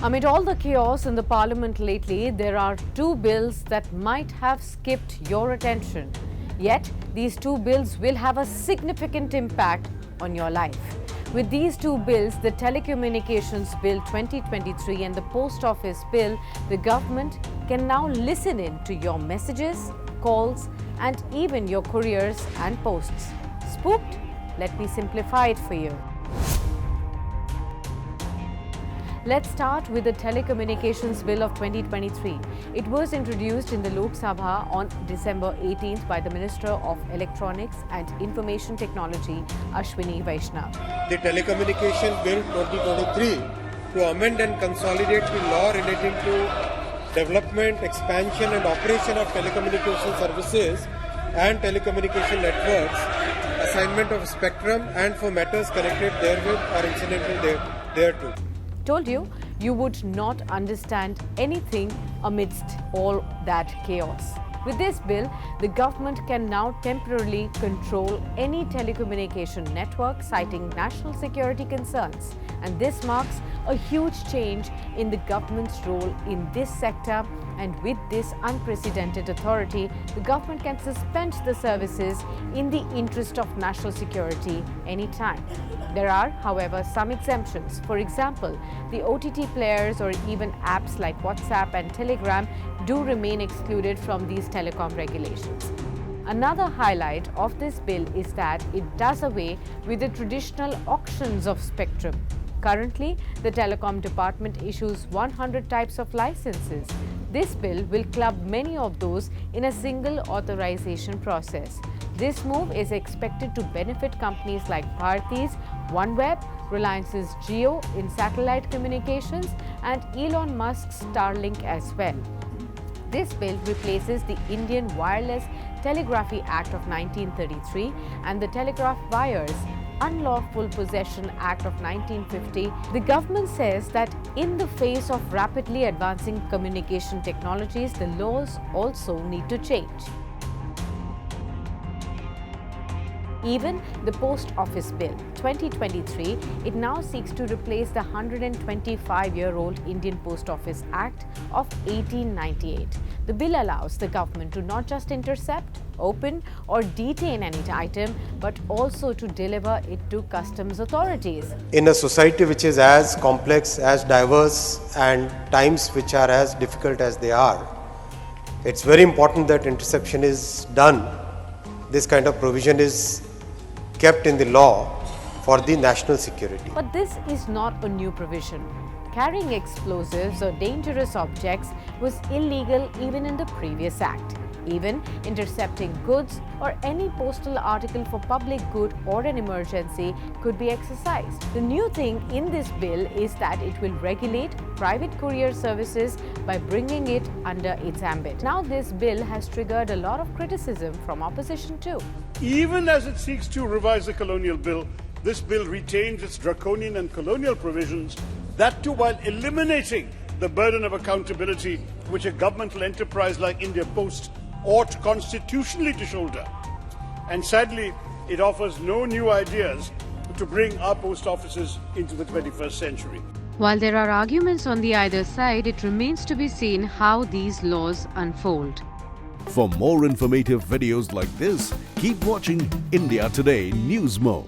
Amid all the chaos in the parliament lately, there are two bills that might have skipped your attention. Yet, these two bills will have a significant impact on your life. With these two bills, the Telecommunications Bill 2023 and the Post Office Bill, the government can now listen in to your messages, calls, and even your couriers and posts. Spooked? Let me simplify it for you. Let's start with the Telecommunications Bill of 2023. It was introduced in the Lok Sabha on December 18th by the Minister of Electronics and Information Technology, Ashwini Vaishnav. The Telecommunications Bill 2023 to amend and consolidate the law relating to development, expansion and operation of telecommunication services and telecommunication networks, assignment of spectrum and for matters connected therewith or incidental thereto. Told you, you would not understand anything amidst all that chaos. With this bill, the government can now temporarily control any telecommunication network citing national security concerns. And this marks a huge change in the government's role in this sector. And with this unprecedented authority, the government can suspend the services in the interest of national security anytime. There are, however, some exemptions. For example, the OTT players or even apps like WhatsApp and Telegram do remain excluded from these telecom regulations. Another highlight of this bill is that it does away with the traditional auctions of spectrum. Currently, the Telecom Department issues 100 types of licenses. This bill will club many of those in a single authorization process. This move is expected to benefit companies like Bharti's OneWeb, Reliance's Jio in satellite communications, and Elon Musk's Starlink as well. This bill replaces the Indian Wireless Telegraphy Act of 1933 and the Telegraph Wires Unlawful Possession Act of 1950. The government says that in the face of rapidly advancing communication technologies, the laws also need to change. Even the Post Office Bill 2023, it now seeks to replace the 125-year-old Indian Post Office Act of 1898. The bill allows the government to not just intercept, open or detain any item, but also to deliver it to customs authorities. In a society which is as complex, as diverse and times which are as difficult as they are, it's very important that interception is done. This kind of provision is kept in the law for the national security. But this is not a new provision. Carrying explosives or dangerous objects was illegal even in the previous act. Even intercepting goods or any postal article for public good or an emergency could be exercised. The new thing in this bill is that it will regulate private courier services by bringing it under its ambit. Now this bill has triggered a lot of criticism from opposition too. Even as it seeks to revise the colonial bill, this bill retains its draconian and colonial provisions, that too while eliminating the burden of accountability which a governmental enterprise like India Post ought constitutionally to shoulder. And sadly, it offers no new ideas to bring our post offices into the 21st century. While there are arguments on the either side, it remains to be seen how these laws unfold. For more informative videos like this, keep watching India Today News Mo.